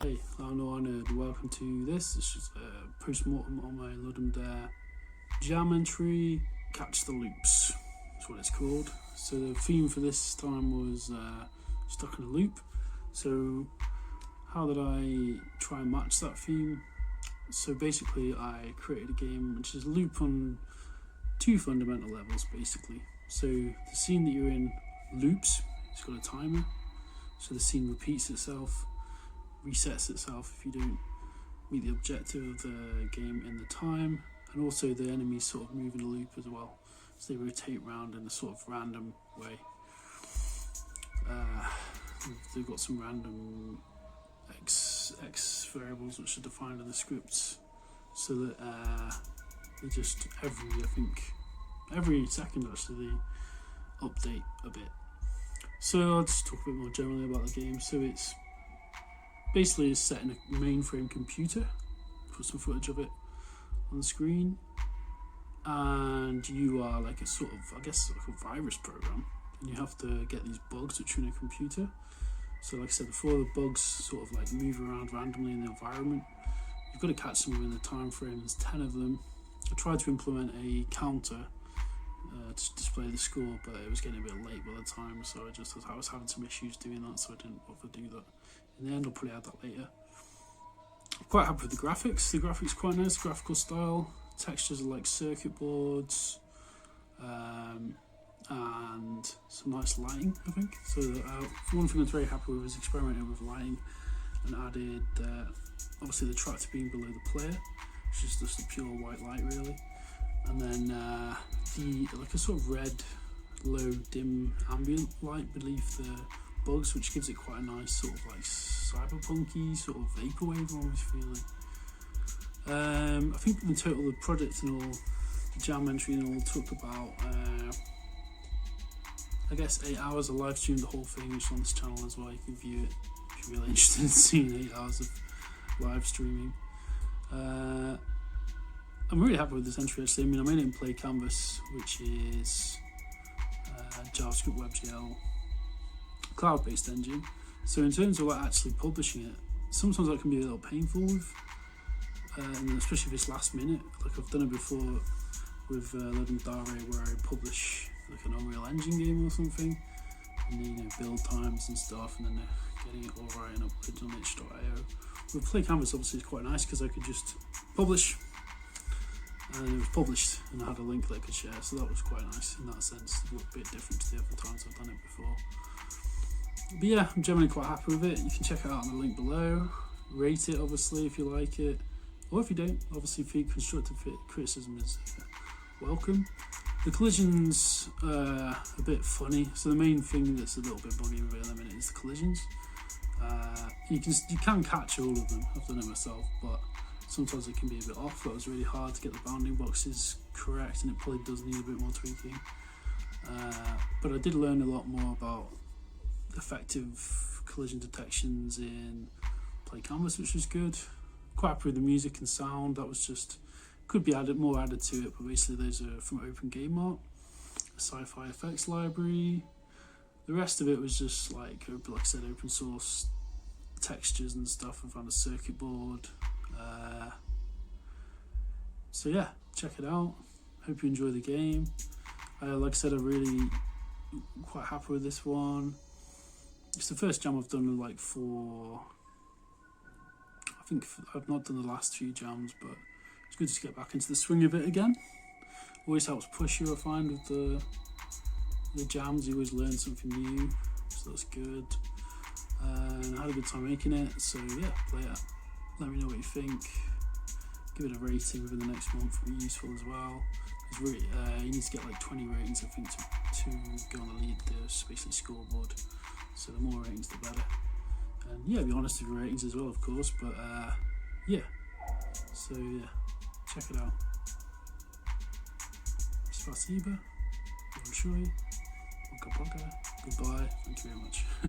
Hey, I'm Nerd. Welcome to this. It's just a post-mortem on my LudumDare jam entry, Catch the Loops. That's what it's called. So the theme for this time was stuck in a loop. So how did I try and match that theme? So basically I created a game which is a loop on two fundamental levels basically. So the scene that you're in loops, it's got a timer. So the scene repeats itself, resets itself if you don't meet the objective of the game in the time, and also the enemies sort of move in a loop as well, so they rotate around in a sort of random way. They've got some random x variables which are defined in the scripts, so that they just every second actually they update a bit. So I'll just talk a bit more generally about the game. So it's basically set in a mainframe computer. Put some footage of it on the screen, and you are like a sort of, I guess, like a virus program, and you have to get these bugs which are in a computer. So like I said before, the bugs sort of like move around randomly in the environment. You've got to catch them within the time frame. There's 10 of them. I tried to implement a counter to display the score, but it was getting a bit late by the time, so I was having some issues doing that, so I didn't bother to do that. In the end, I'll probably add that later. I'm quite happy with the graphics. The graphics are quite nice, graphical style. Textures are like circuit boards, and some nice lighting, I think. So one thing I was very happy with was experimenting with lighting and added obviously the tractor being below the player, which is just a pure white light really. And then like a sort of red, low, dim ambient light beneath the bugs, which gives it quite a nice sort of like cyberpunky, sort of vaporwave almost feeling. I think in total the project and all, the jam entry and all, took about I guess 8 hours. I live streamed the whole thing, which is on this channel as well. You can view it if you're really interested in seeing 8 hours of live streaming. I'm really happy with this entry actually. I mean, I made it in Play Canvas, which is JavaScript WebGL cloud-based engine. So in terms of actually publishing it, sometimes that can be a little painful with, and especially if it's last minute. Like I've done it before with LudumDare, where I publish like an Unreal Engine game or something, and then build times and stuff, and then getting it all right and uploaded on itch.io. With Play Canvas, obviously, it's quite nice because I could just publish, and it was published, and I had a link that I could share, so that was quite nice in that sense. A bit different to the other times I've done it before. But yeah, I'm generally quite happy with it. You can check it out on the link below. Rate it, obviously, if you like it, or if you don't. Obviously, constructive criticism is welcome. The collisions are a bit funny. So the main thing that's a little bit buggy with it at the minute is the collisions. You can catch all of them. I've done it myself, but sometimes it can be a bit off. That was really hard to get the bounding boxes correct, and it probably does need a bit more tweaking. But I did learn a lot more about effective collision detections in Play Canvas, which was good. Quite happy with the music and sound. That was just, could be more added to it, but basically those are from Open Game Art, a sci-fi effects library. The rest of it was just like I said, open source textures and stuff. I found a circuit board. So yeah, check it out. Hope you enjoy the game. Like I said, I'm really quite happy with this one. It's the first jam I've done like for, I think I've not done the last few jams, but it's good to get back into the swing of it again. Always helps push you, I find, with the jams. You always learn something new, so that's good. And I had a good time making it, so yeah, play it. Let me know what you think. Give it a rating within the next month would be useful as well. Really, you need to get like 20 ratings, I think, to go on the lead, basically scoreboard. So the more ratings, the better. And yeah, be honest with your ratings as well, of course. But yeah, so yeah, check it out. Spasiba, большое, пока-пока, goodbye, thank you very much.